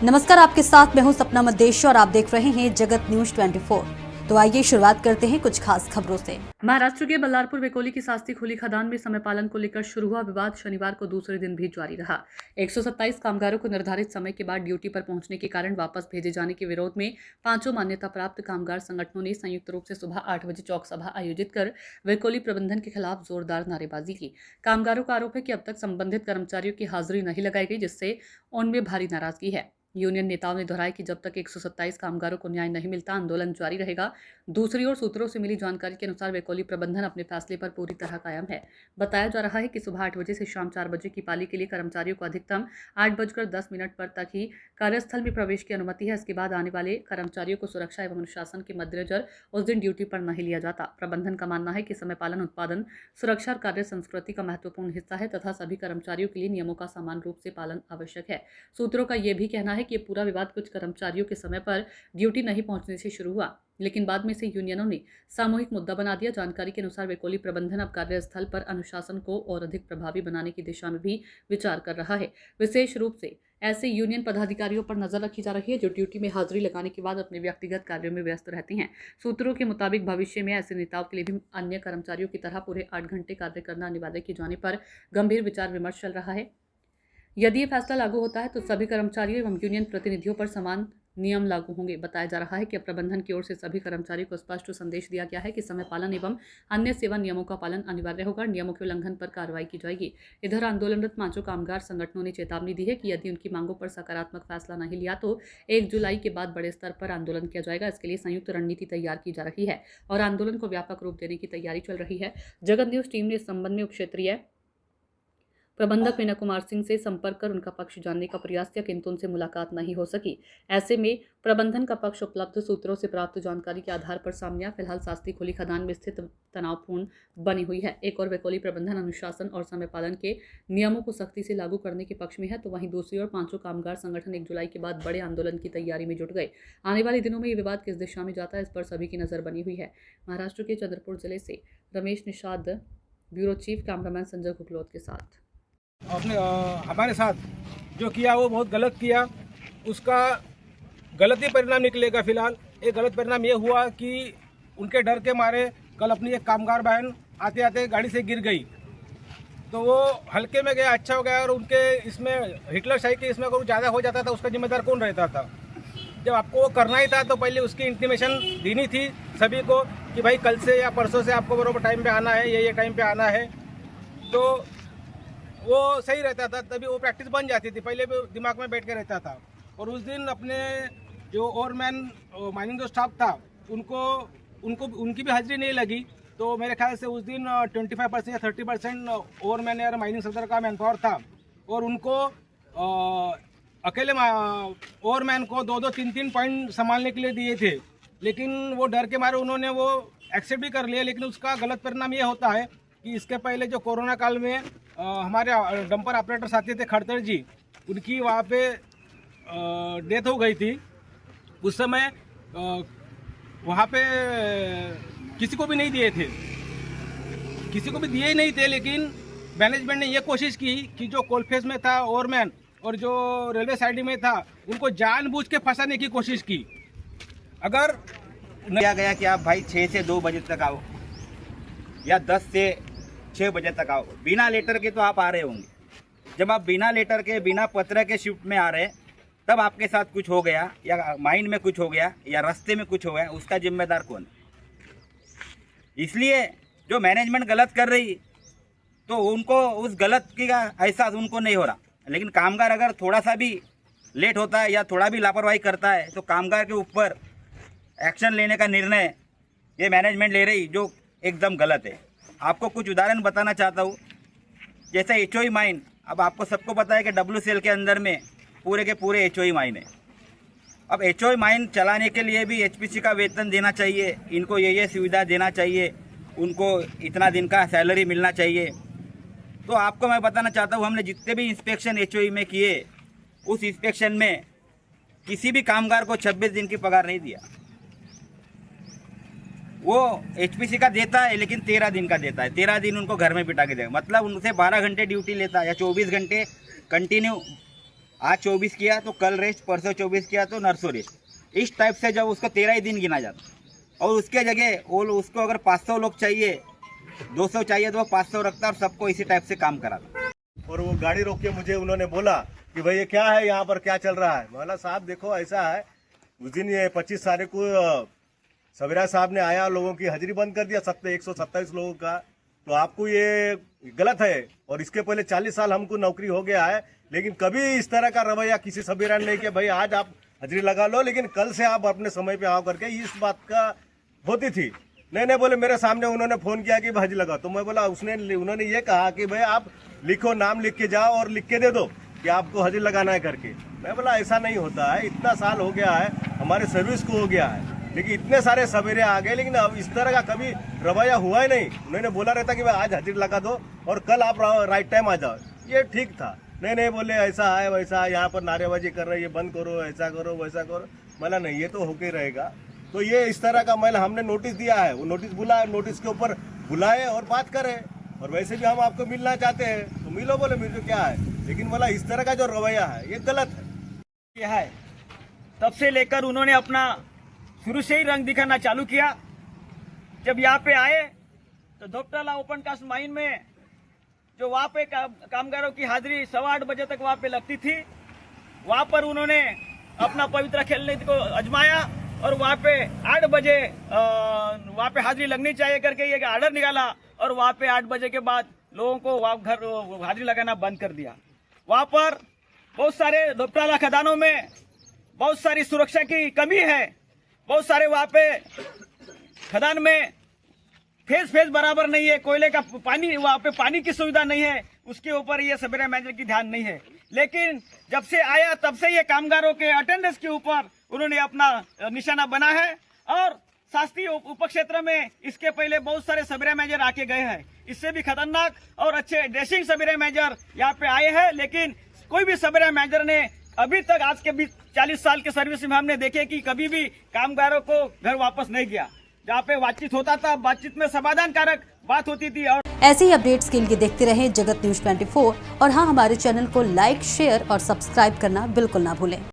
नमस्कार, आपके साथ मैं हूं सपना मद्देश और आप देख रहे हैं जगत न्यूज 24। तो आइए शुरुआत करते हैं कुछ खास खबरों से। महाराष्ट्र के बल्लारपुर वेकोली की सास्ती खोली खदान में समय पालन को लेकर शुरू हुआ विवाद शनिवार को दूसरे दिन भी जारी रहा। 127 कामगारों को निर्धारित समय के बाद ड्यूटी पर पहुंचने के कारण वापस भेजे जाने के विरोध में पांचों मान्यता प्राप्त कामगार संगठनों ने संयुक्त रूप से सुबह 8 बजे चौक सभा आयोजित कर वेकोली प्रबंधन के खिलाफ जोरदार नारेबाजी की। कामगारों का आरोप है कि अब तक संबंधित कर्मचारियों की हाजिरी नहीं लगाई गई, जिससे उनमें भारी नाराजगी है। यूनियन नेताओं ने दोहराया कि जब तक 127 कामगारों को न्याय नहीं मिलता आंदोलन जारी रहेगा। दूसरी ओर सूत्रों से मिली जानकारी के अनुसार वेकोली प्रबंधन अपने फैसले पर पूरी तरह कायम है। बताया जा रहा है कि सुबह 8 बजे से शाम 4 बजे की पाली के लिए कर्मचारियों को अधिकतम 8:10 पर तक ही कार्यस्थल में प्रवेश की अनुमति है। इसके बाद आने वाले कर्मचारियों को सुरक्षा एवं अनुशासन के मद्देनजर उस दिन ड्यूटी पर नहीं लिया जाता। प्रबंधन का मानना है कि समय पालन उत्पादन, सुरक्षा और कार्य संस्कृति का महत्वपूर्ण हिस्सा है तथा सभी कर्मचारियों के लिए नियमों का समान रूप से पालन आवश्यक है। सूत्रों का यह भी कहना है कि पूरा विवाद कुछ कर्मचारियों के समय पर ड्यूटी नहीं पहुंचने से शुरू हुआ, लेकिन बाद में से यूनियनों ने सामूहिक मुद्दा बना दिया। जानकारी के अनुसार वेकोली प्रबंधन अब कार्यस्थल पर अनुशासन को और अधिक प्रभावी बनाने की दिशा में भी विचार कर रहा है। विशेष रूप से ऐसे यूनियन पदाधिकारियों पर नजर रखी जा रही है जो ड्यूटी में हाजिरी लगाने के बाद अपने व्यक्तिगत कार्यों में व्यस्त रहते हैं। सूत्रों के मुताबिक भविष्य में ऐसे नेताओं के लिए भी अन्य कर्मचारियों की तरह पूरे 8 घंटे कार्य करना अनिवार्य किए जाने पर गंभीर विचार विमर्श चल रहा है। यदि ये फैसला लागू होता है तो सभी कर्मचारियों एवं यूनियन प्रतिनिधियों पर समान नियम लागू होंगे। बताया जा रहा है कि प्रबंधन की ओर से सभी कर्मचारियों को स्पष्ट संदेश दिया गया है कि समय पालन एवं अन्य सेवा नियमों का पालन अनिवार्य होगा। नियमों के उल्लंघन पर कार्रवाई की जाएगी। इधर आंदोलनरत पांचों कामगार संगठनों ने चेतावनी दी है कि यदि उनकी मांगों पर सकारात्मक फैसला नहीं लिया तो 1 जुलाई के बाद बड़े स्तर पर आंदोलन किया जाएगा। इसके लिए संयुक्त रणनीति तैयार की जा रही है और आंदोलन को व्यापक रूप देने की तैयारी चल रही है। जगत न्यूज टीम ने इस संबंध में उप क्षेत्रीय प्रबंधक मीना कुमार सिंह से संपर्क कर उनका पक्ष जानने का प्रयास किया, किंतु उनसे मुलाकात नहीं हो सकी। ऐसे में प्रबंधन का पक्ष उपलब्ध सूत्रों से प्राप्त जानकारी के आधार पर सामने आया। फिलहाल सास्ती खोली खदान में स्थित तनावपूर्ण बनी हुई है। एक और वेकोली प्रबंधन अनुशासन और समय पालन के नियमों को सख्ती से लागू करने के पक्ष में है, तो वहीं दूसरी ओर पांचों कामगार संगठन 1 जुलाई के बाद बड़े आंदोलन की तैयारी में जुट गए। आने वाले दिनों में ये विवाद किस दिशा में जाता है, इस पर सभी की नजर बनी हुई है। महाराष्ट्र के चंद्रपुर जिले से Ramesh Nishad, bureau chief, cameraman Sanjay Guglot के साथ। आपने हमारे साथ जो किया वो बहुत गलत किया, उसका गलत ही परिणाम निकलेगा। फिलहाल एक गलत परिणाम ये हुआ कि उनके डर के मारे कल अपनी एक कामगार बहन आते आते गाड़ी से गिर गई, तो वो हल्के में गया, अच्छा हो गया। और उनके इसमें हिटलर शाही के इसमें अगर ज़्यादा हो जाता था उसका जिम्मेदार कौन रहता था? जब आपको वो करना ही था तो पहले उसकी इंटीमेशन देनी थी सभी को कि भाई कल से या परसों से आपको बराबर टाइम पे आना है, ये टाइम पे आना है, तो वो सही रहता था। तभी वो प्रैक्टिस बन जाती थी, पहले भी दिमाग में बैठ के रहता था। और उस दिन अपने जो ओवरमैन माइनिंग जो स्टाफ था उनकी भी हाजिरी नहीं लगी, तो मेरे ख्याल से उस दिन 25% या 30% ओवरमैन या माइनिंग सेक्टर का मैन पावर था। और उनको अकेले ओवरमैन को 2-2, 3-3 पॉइंट संभालने के लिए दिए थे, लेकिन वो डर के मारे उन्होंने वो एक्सेप्ट भी कर लिया। लेकिन उसका गलत परिणाम ये होता है कि इसके पहले जो कोरोना काल में हमारे डंपर ऑपरेटर साथी थे खड़तर जी, उनकी वहाँ पे डेथ हो गई थी। उस समय वहाँ पे किसी को भी नहीं दिए थे, किसी को भी दिए ही नहीं थे। लेकिन मैनेजमेंट ने ये कोशिश की कि जो कोलफेस में था ओवरमैन और जो रेलवे साइड में था उनको जानबूझ के फंसाने की कोशिश की। अगर किया गया कि आप भाई 6 से 2 बजे तक आओ या 10 से 6 बजे तक आओ, बिना लेटर के तो आप आ रहे होंगे। जब आप बिना लेटर के, बिना पत्र के शिफ्ट में आ रहे हैं, तब आपके साथ कुछ हो गया या माइंड में कुछ हो गया या रास्ते में कुछ हो गया, उसका जिम्मेदार कौन? इसलिए जो मैनेजमेंट गलत कर रही तो उनको उस गलत का एहसास उनको नहीं हो रहा। लेकिन कामगार अगर थोड़ा सा भी लेट होता है या थोड़ा भी लापरवाही करता है तो कामगार के ऊपर एक्शन लेने का निर्णय ये मैनेजमेंट ले रही, जो एकदम गलत है। आपको कुछ उदाहरण बताना चाहता हूँ। जैसे एचओई माइन, अब आपको सबको पता है कि WCL के अंदर में पूरे के पूरे एचओई माइन है। अब एचओई माइन चलाने के लिए भी HPC का वेतन देना चाहिए, इनको ये सुविधा देना चाहिए, उनको इतना दिन का सैलरी मिलना चाहिए। तो आपको मैं बताना चाहता हूँ, हमने जितने भी इंस्पेक्शन एचओई में किए, उस इंस्पेक्शन में किसी भी कामगार को 26 दिन की पगार नहीं दिया। वो HPC का देता है लेकिन 13 दिन का देता है, 13 दिन उनको घर में बिठा के देगा। मतलब उनसे 12 घंटे ड्यूटी लेता है या 24 घंटे कंटिन्यू आज 24 किया तो कल रेस्ट, परसों 24 किया तो नरसों रेस्ट। इस टाइप से जब उसको 13 ही दिन गिना जाता, और उसके जगह वो उसको अगर 500 लोग चाहिए, 200 चाहिए तो वो 500 रखता और सबको इसी टाइप से काम कराता। और वो गाड़ी रोक के मुझे उन्होंने बोला कि भाई ये क्या है, यहाँ पर क्या चल रहा है। बोला साहब देखो ऐसा है, उस दिन ये 25 तारीख को सवेरा साहब ने आया, लोगों की हाजिरी बंद कर दिया 127 लोगों का, तो आपको ये गलत है। और इसके पहले 40 साल हमको नौकरी हो गया है, लेकिन कभी इस तरह का रवैया किसी सवेरा ने नहीं किया। भाई आज आप हाजिरी लगा लो, लेकिन कल से आप अपने समय पे आओ करके इस बात का होती थी। नहीं बोले, मेरे सामने उन्होंने फोन किया कि हाजिरी लगा, तो मैं बोला उन्होंने ये कहा कि भाई आप लिखो, नाम लिख के जाओ और लिख के दे दो कि आपको हाजिरी लगाना है करके। मैं बोला ऐसा नहीं होता है, इतना साल हो गया है, हमारे सर्विस को हो गया है, लेकिन इतने सारे सवेरे आ गए, लेकिन अब इस तरह का कभी रवैया हुआ ही नहीं। उन्होंने बोला रहता कि भाई आज हाजिरी लगा दो और कल आप राइट टाइम आ जाओ, ये ठीक था। नहीं बोले ऐसा है वैसा है, यहाँ पर नारेबाजी कर रहे, ये बंद करो, ऐसा करो वैसा करो। बोला नहीं, ये तो होके रहेगा। तो ये इस तरह का मैंने हमने नोटिस दिया है, वो नोटिस बुलाए, नोटिस के ऊपर बुलाए और बात करें। और वैसे भी हम आपको मिलना चाहते हैं तो मिलो। बोले मिलो क्या है, लेकिन बोला इस तरह का जो रवैया है ये गलत है। यह है तब से लेकर उन्होंने अपना शुरू से ही रंग दिखाना चालू किया। जब यहाँ पे आए तो धोपटाला ओपन कास्ट माइन में जो वहाँ पे कामगारों की हाजिरी 8:15 बजे तक वहाँ पे लगती थी, वहाँ पर उन्होंने अपना पवित्र खेलने को आजमाया और वहाँ पे 8 बजे वहाँ पे हाजिरी लगनी चाहिए करके ये आर्डर निकाला, और वहाँ पे 8 बजे के बाद लोगों को वहाँ घर हाजिरी लगाना बंद कर दिया। वहाँ पर बहुत सारे धोपटाला खदानों में बहुत सारी सुरक्षा की कमी है, बहुत सारे वहाँ पे खदान में फेस बराबर नहीं है, कोयले का पानी, वहाँ पे पानी की सुविधा नहीं है, उसके ऊपर ये सवेरा मैनेजर की ध्यान नहीं है। लेकिन जब से आया तब से ये कामगारों के अटेंडेंस के ऊपर उन्होंने अपना निशाना बना है। और शास्त्रीय उप क्षेत्र में इसके पहले बहुत सारे सवेरा मैनेजर आके गए हैं, इससे भी खतरनाक और अच्छे ड्रेसिंग सवेरा मैनेजर यहाँ पे आए हैं, लेकिन कोई भी सवेरा मैनेजर ने अभी तक आज के 40 साल के सर्विस में हमने देखे कि कभी भी कामगारों को घर वापस नहीं किया। जहाँ पे बातचीत होता था, बातचीत में समाधान कारक बात होती थी। और ऐसे ही अपडेट्स के लिए देखते रहें जगत न्यूज 24 और हाँ, हमारे चैनल को लाइक, शेयर और सब्सक्राइब करना बिल्कुल ना भूलें।